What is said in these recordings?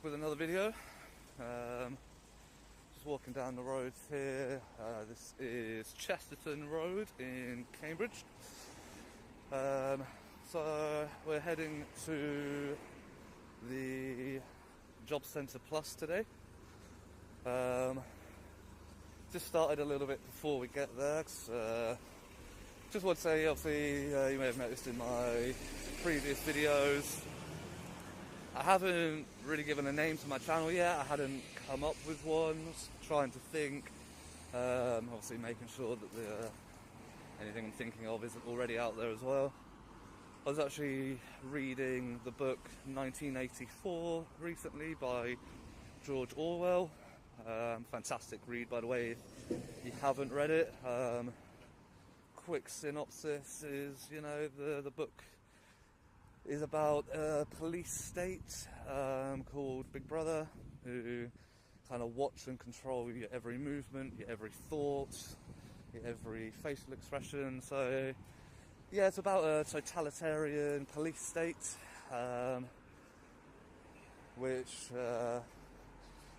With another video. Just walking down the road here. This is Chesterton Road in Cambridge. So we're heading to the Job Centre Plus today. Just started a little bit before we get there. Just want to say, obviously, you may have noticed in my previous videos, I haven't really given a name to my channel yet. I hadn't come up with one. I was trying to think. Obviously making sure that anything I'm thinking of isn't already out there as well. I was actually reading the book 1984 recently by George Orwell. Fantastic read, by the way, if you haven't read it. Quick synopsis is, the book is about a police state called Big Brother, who kind of watch and control your every movement, your every thought, your every facial expression. So yeah, it's about a totalitarian police state, which I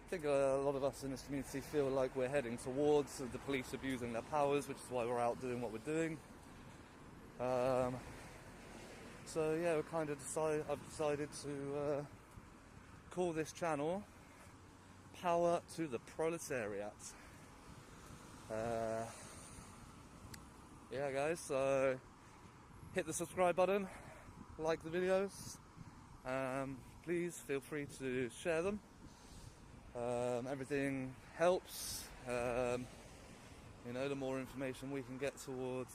think a lot of us in this community feel like we're heading towards, the police abusing their powers, which is why we're out doing what we're doing. So yeah, I've decided to call this channel Power to the Proletariat. Yeah guys, so hit the subscribe button, like the videos, please feel free to share them. Everything helps. The more information we can get towards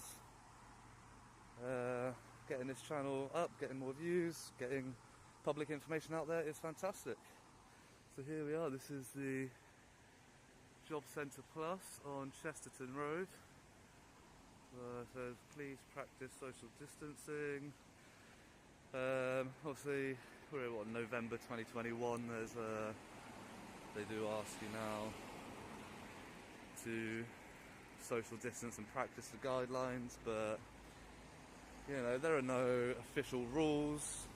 getting this channel up, getting more views, getting public information out there is fantastic. So here we are, this is the Job Centre Plus on Chesterton Road. It says please practice social distancing. Obviously we're in November 2021, they do ask you now to social distance and practice the guidelines, but there are no official rules.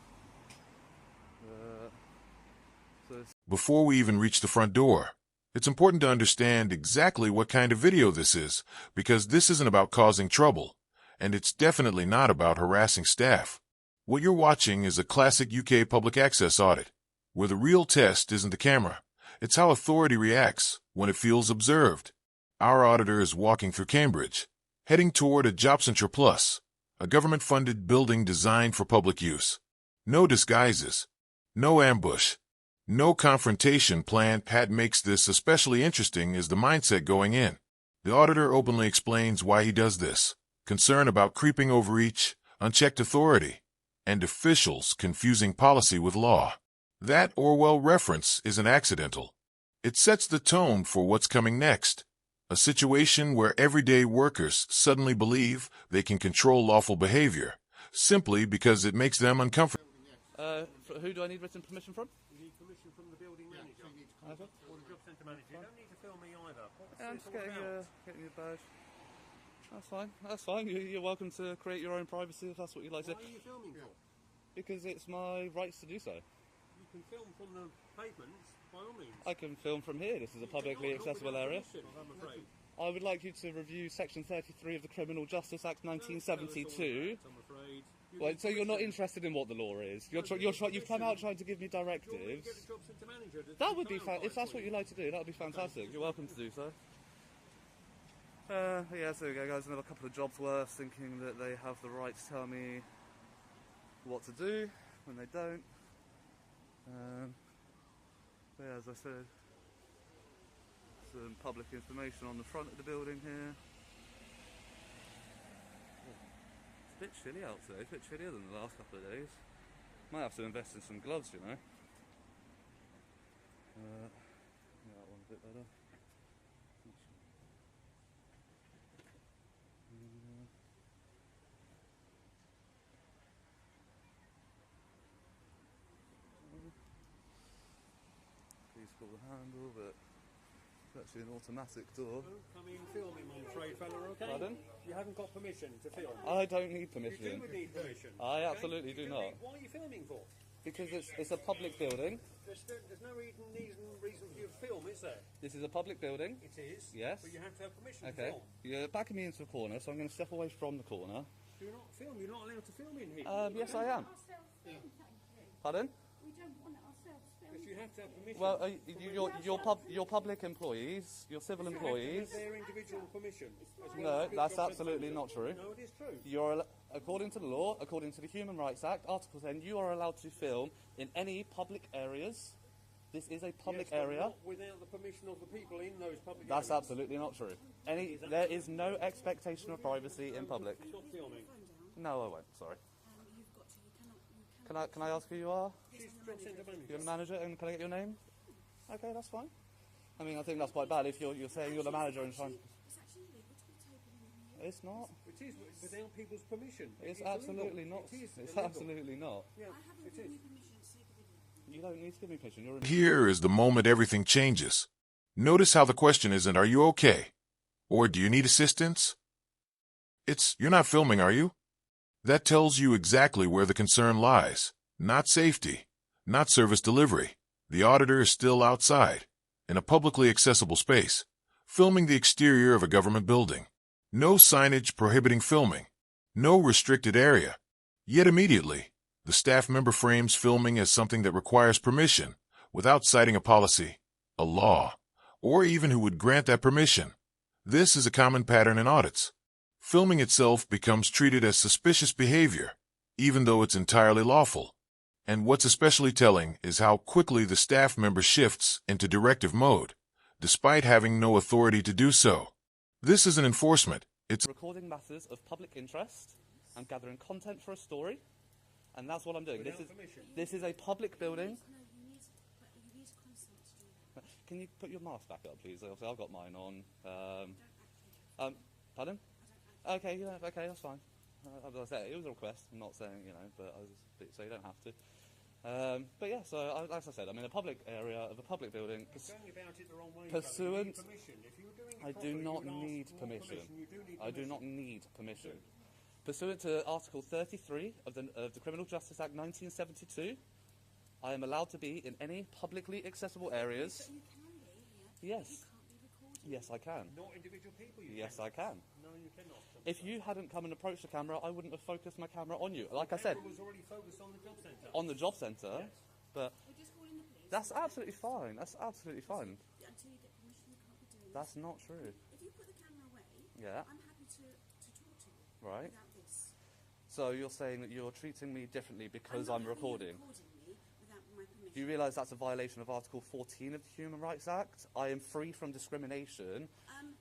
Before we even reach the front door, it's important to understand exactly what kind of video this is, because this isn't about causing trouble, and it's definitely not about harassing staff. What you're watching is a classic UK public access audit, where the real test isn't the camera, it's how authority reacts when it feels observed. Our auditor is walking through Cambridge, heading toward a Job Centre Plus, a government-funded building designed for public use. No disguises, no ambush, no confrontation plan. Pat makes this especially interesting is the mindset going in. The auditor openly explains why he does this: concern about creeping overreach, unchecked authority, and officials confusing policy with law. That Orwell reference isn't accidental. It sets the tone for what's coming next. A situation where everyday workers suddenly believe they can control lawful behavior, simply because it makes them uncomfortable. Who do I need written permission from? You need permission from the building manager. Or the job centre manager. You don't need to film me either. I'm just getting your badge. That's fine. You're welcome to create your own privacy if that's what you like to do. Why are you filming for? Because it's my rights to do so. You can film from the pavements, by all means. I can film from here. This is a publicly accessible area. I'm afraid. I would like you to review Section 33 of the Criminal Justice Act 1972. I'm afraid. Well, so you're not interested in what the law is. You've come out trying to give me directives. That would be if that's what you like to do. That would be fantastic. You're welcome to do so. Yeah, so there we go, guys. Another couple of jobs worth, thinking that they have the right to tell me what to do when they don't. So yeah, as I said, some public information on the front of the building here. It's a bit chilly out today, it's a bit chillier than the last couple of days. Might have to invest in some gloves, Yeah, that one's a bit better. Please pull the handle, but it's actually an automatic door. Don't come in filming, I'm afraid, fella, okay? Pardon? You haven't got permission to film. I don't need permission. You do need permission. I absolutely do not. What are you filming for? Because it's a public building. There's no reason for you to film, is there? This is a public building. It is. Yes. But you have to have permission to Okay. film. You're backing me into a corner, so I'm going to step away from the corner. Do not film. You're not allowed to film in here. Yes, I am. Pardon? We don't want it ourselves filmed. But you have to have permission. Well, you're public employees, you're civil employees. With their individual permission. No, that's absolutely not true. No, it is true. According to the law, according to the Human Rights Act, Article 10, you are allowed to film in any public areas. This is a public Yes, but area. not without the permission of the people in those public That's areas. absolutely not true. There is no expectation of privacy in public. Stop filming. No, I won't. Sorry. You've got to. You cannot. Can I ask who you are? She's the job centre manager. You're the manager, and can I get your name? Okay, that's fine. I mean, I think that's quite bad if you're saying you're the manager and trying. It's actually illegal to be taping in here. It's not. It is without people's permission. It's illegal. absolutely not. It is It's illegal. absolutely not. Yeah, I haven't it given is. you permission to take a video. You don't need to give me permission. You're in. Here is the moment everything changes. Notice how the question isn't, are you okay? Or do you need assistance? It's, you're not filming, are you? That tells you exactly where the concern lies. Not safety, not service delivery. The auditor is still outside, in a publicly accessible space, filming the exterior of a government building. No signage prohibiting filming. No restricted area. Yet immediately, the staff member frames filming as something that requires permission, without citing a policy, a law, or even who would grant that permission. This is a common pattern in audits. Filming itself becomes treated as suspicious behavior, even though it's entirely lawful. And what's especially telling is how quickly the staff member shifts into directive mode, despite having no authority to do so. This is an enforcement. It's Recording matters of public interest. I'm gathering content for a story, and that's what I'm doing. Without permission. This is a public building. No, you need consent to do that. Can you put your mask back up, please? Obviously, I've got mine on. Pardon? Okay, yeah, okay, that's fine. As I said, it was a request. I'm not saying, but so you don't have to. But yeah, so as I said, I'm in a public area of a public building. You're going about it the wrong way. Pursuant- You need permission. If you were doing it I do properly, not you would need ask for more permission. You do need I do permission. not need permission. Pursuant to Article 33 of the Criminal Justice Act 1972, I am allowed to be in any publicly accessible areas. But you can be here. Yes. You can't be recording. Yes, I can. Not individual people. You Yes, can. I can. No, you cannot. If you hadn't come and approached the camera, I wouldn't have focused my camera on you. Like I said, Camera was already focused on the job centre. on the job centre, but We're just calling the police. that's absolutely fine. That's absolutely fine. Until you get permission, you can't be doing That's not true. this. If you put the camera away, Yeah, I'm happy to talk to you right. without this. So you're saying that you're treating me differently because not I'm having you recording. recording me without my permission. Do you realise that's a violation of Article 14 of the Human Rights Act? I am free from discrimination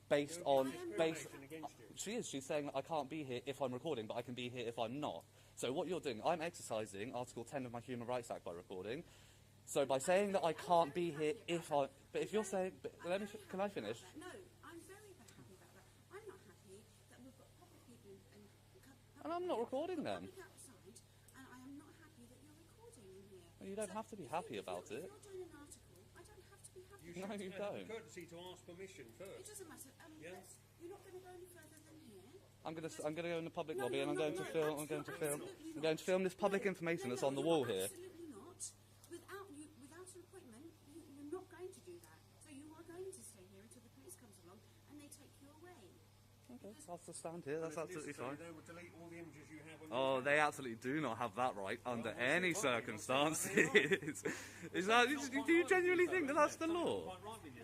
based on... Discrimination against you. She is. She's saying that I can't be here if I'm recording, but I can be here if I'm not. So what you're doing, I'm exercising Article 10 of my Human Rights Act by recording. So by saying that I can't be here if I... But if you're saying... But can I finish? No, I'm very happy about that. I'm not happy that we've got public people And I'm not recording them. public outside, and I am not happy that you're recording in here. You don't have to be happy about If it. you're doing an article, I don't have to be happy. You No, should you have don't. the courtesy to ask permission It first. doesn't matter. Yeah. You're not going to go any further than here. I'm gonna go in the public No, lobby and I'm you're going to not. film. No, I'm going to film. absolutely I'm going to film this public No, information no, that's no, on the you're wall here. Absolutely not. Without an appointment, you're not going to do that. So you are going to stay here until the police comes along and they take you away. Okay, I'll just stand here. That's absolutely fine. They would delete all the images you have on Oh, your they absolutely do not have that right under what's any it like? circumstances. It's not Do quite you right genuinely with you, think that though, that's isn't the it? Something's law? not quite right with you.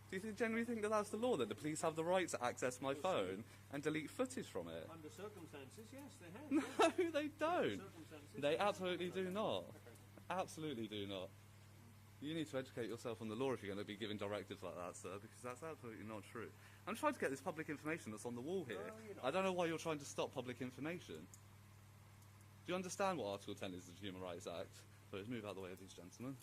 Do you genuinely think that that's the law, that the police have the right to access my phone and delete footage from it? Under circumstances, yes, they have. No, they don't. Circumstances. They absolutely do not. Absolutely do not. You need to educate yourself on the law if you're going to be giving directives like that, sir, because that's absolutely not true. I'm trying to get this public information that's on the wall here. I don't know why you're trying to stop public information. Do you understand what Article 10 is of the Human Rights Act? So let's move out of the way of these gentlemen.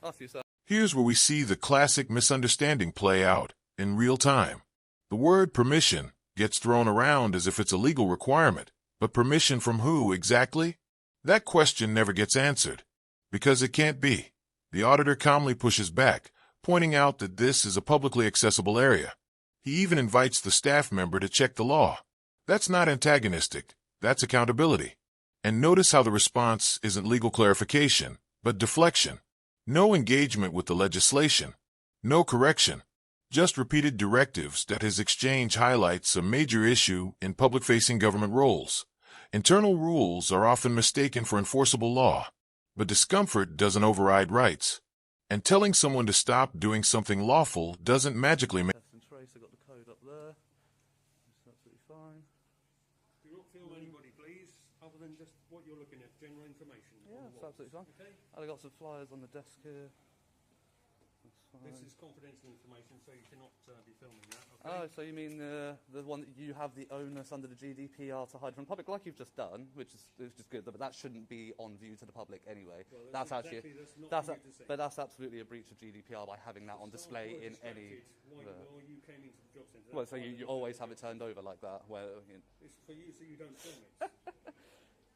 After you, sir. Here's where we see the classic misunderstanding play out in real time. The word permission gets thrown around as if it's a legal requirement, but permission from who exactly? That question never gets answered, because it can't be. The auditor calmly pushes back, pointing out that this is a publicly accessible area. He even invites the staff member to check the law. That's not antagonistic, that's accountability. And notice how the response isn't legal clarification, but deflection. No engagement with the legislation. No correction. Just repeated directives that his exchange highlights a major issue in public-facing government roles. Internal rules are often mistaken for enforceable law, but discomfort doesn't override rights. And telling someone to stop doing something lawful doesn't magically make... Test and trace, I've got the code up there. That's absolutely fine. Do not film anybody, please, other than just what you're looking at, general information. Yeah, that's absolutely fine. Okay? And I've got some flyers on the desk here. This is confidential information, so you cannot be filming that. Okay? Oh, so you mean the one that you have the onus under the GDPR to hide from the public, like you've just done, which is good, but that shouldn't be on view to the public anyway. Well, that's exactly, actually that's not for you to say. but that's absolutely a breach of GDPR by having that on display in any. While you came into the job centre. Well, so you always have it turned over like that, where. It's for you, so you don't film it.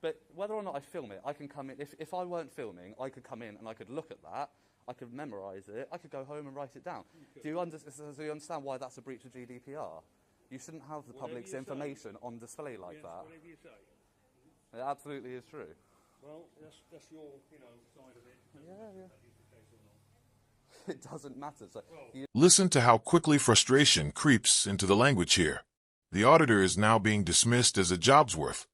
But whether or not I film it, I can come in. If I weren't filming, I could come in and I could look at that. I could memorise it. I could go home and write it down. Do you understand why that's a breach of GDPR? You shouldn't have the public's information on display like that. Whatever you say. It absolutely is true. Well, that's your, side of it. Yeah. That is the case or not. It doesn't matter. So Listen to how quickly frustration creeps into the language here. The auditor is now being dismissed as a job's worth.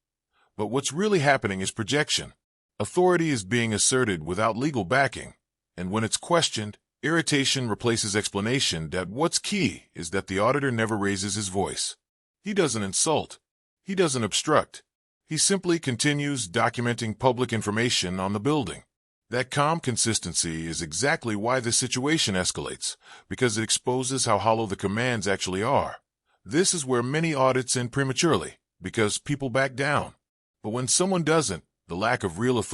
But what's really happening is projection. Authority is being asserted without legal backing. And when it's questioned, irritation replaces explanation that what's key is that the auditor never raises his voice. He doesn't insult. He doesn't obstruct. He simply continues documenting public information on the building. That calm consistency is exactly why this situation escalates, because it exposes how hollow the commands actually are. This is where many audits end prematurely, because people back down. But when someone doesn't, the lack of real authority